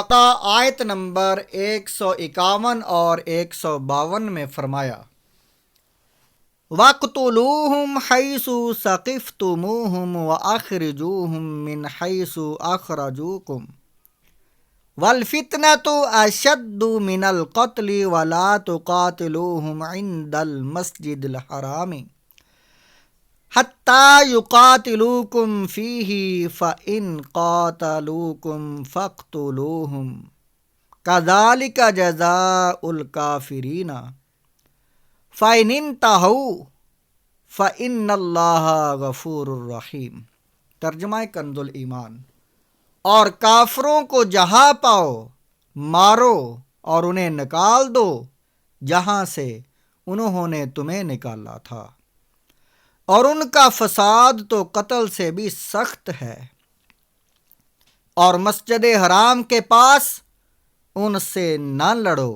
آیت نمبر 151 اور 152 میں فرمایا وَاقْتُلُوهُمْ حَيْثُ ثَقِفْتُمُوهُمْ وَأَخْرِجُوهُمْ مِنْ حَيْثُ أَخْرَجُوكُمْ وَالْفِتْنَةُ أَشَدُّ مِنَ الْقَتْلِ وَلَا تُقَاتِلُوهُمْ عِنْدَ الْمَسْجِدِ الْحَرَامِ حَتَّى يُقَاتِلُوكُمْ فِيهِ فَإِنْ قَاتَلُوكُمْ فَاقْتُلُوهُمْ كَذَلِكَ جَزَاءُ الْكَافِرِينَ فَإِنِ انْتَهَوْا فَإِنَّ اللَّهَ غَفُورٌ رَحِيمٌ۔ ترجمہ کنز الایمان۔ اور کافروں کو جہاں پاؤ مارو اور انہیں نکال دو جہاں سے انہوں نے تمہیں نکالا تھا، اور ان کا فساد تو قتل سے بھی سخت ہے، اور مسجد حرام کے پاس ان سے نہ لڑو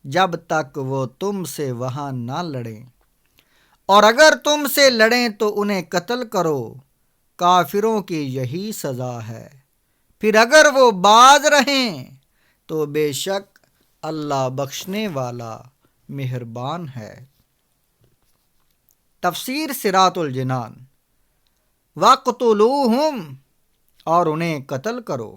جب تک وہ تم سے وہاں نہ لڑیں، اور اگر تم سے لڑیں تو انہیں قتل کرو، کافروں کی یہی سزا ہے۔ پھر اگر وہ باز رہیں تو بے شک اللہ بخشنے والا مہربان ہے۔ تفسیر صراط الجنان۔ وَاقْتُلُوهُمْ اور انہیں قتل کرو۔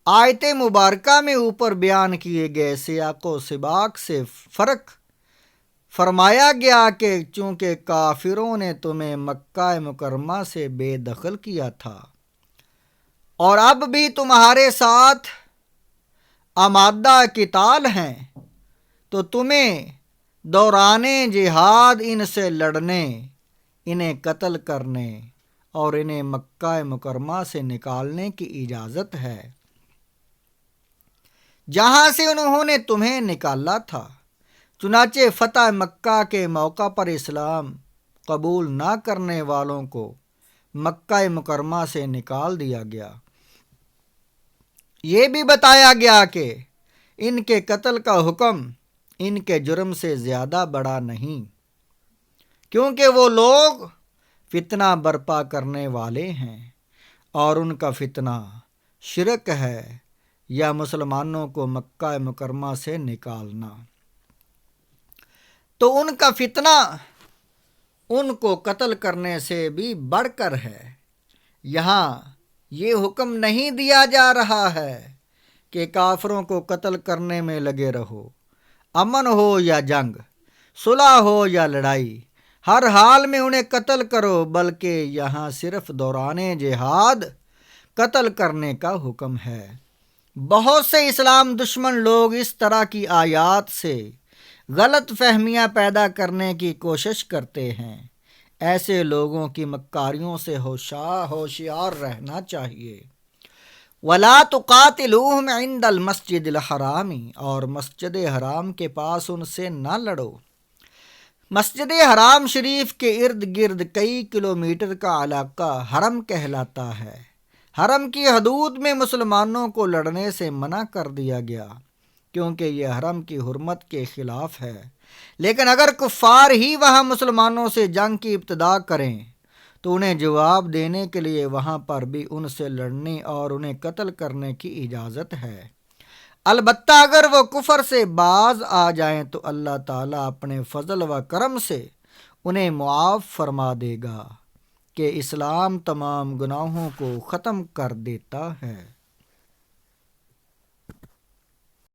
آیت مبارکہ میں اوپر بیان کیے گئے سیاق و سباق سے فرق فرمایا گیا کہ چونکہ کافروں نے تمہیں مکہ مکرمہ سے بے دخل کیا تھا اور اب بھی تمہارے ساتھ آمادہ قتال ہیں، تو تمہیں دوران جہاد ان سے لڑنے، انہیں قتل کرنے اور انہیں مکہ مکرمہ سے نکالنے کی اجازت ہے جہاں سے انہوں نے تمہیں نکالا تھا۔ چنانچہ فتح مکہ کے موقع پر اسلام قبول نہ کرنے والوں کو مکہ مکرمہ سے نکال دیا گیا۔ یہ بھی بتایا گیا کہ ان کے قتل کا حکم ان کے جرم سے زیادہ بڑا نہیں، کیونکہ وہ لوگ فتنہ برپا کرنے والے ہیں، اور ان کا فتنہ شرک ہے یا مسلمانوں کو مکہ مکرمہ سے نکالنا، تو ان کا فتنہ ان کو قتل کرنے سے بھی بڑھ کر ہے۔ یہاں یہ حکم نہیں دیا جا رہا ہے کہ کافروں کو قتل کرنے میں لگے رہو، امن ہو یا جنگ، صلح ہو یا لڑائی، ہر حال میں انہیں قتل کرو، بلکہ یہاں صرف دوران جہاد قتل کرنے کا حکم ہے۔ بہت سے اسلام دشمن لوگ اس طرح کی آیات سے غلط فہمیاں پیدا کرنے کی کوشش کرتے ہیں۔ ایسے لوگوں کی مکاریوں سے ہوشیار رہنا چاہیے۔ وَلَا تُقَاتِلُوهُمْ عِنْدَ الْمَسْجِدِ الْحَرَامِ اور مسجد حرام کے پاس ان سے نہ لڑو۔ مسجد حرام شریف کے ارد گرد کئی کلومیٹر کا علاقہ حرم کہلاتا ہے۔ حرم کی حدود میں مسلمانوں کو لڑنے سے منع کر دیا گیا، کیونکہ یہ حرم کی حرمت کے خلاف ہے۔ لیکن اگر کفار ہی وہاں مسلمانوں سے جنگ کی ابتدا کریں تو انہیں جواب دینے کے لیے وہاں پر بھی ان سے لڑنے اور انہیں قتل کرنے کی اجازت ہے۔ البتہ اگر وہ کفر سے باز آ جائیں تو اللہ تعالیٰ اپنے فضل و کرم سے انہیں معاف فرما دے گا کہ اسلام تمام گناہوں کو ختم کر دیتا ہے۔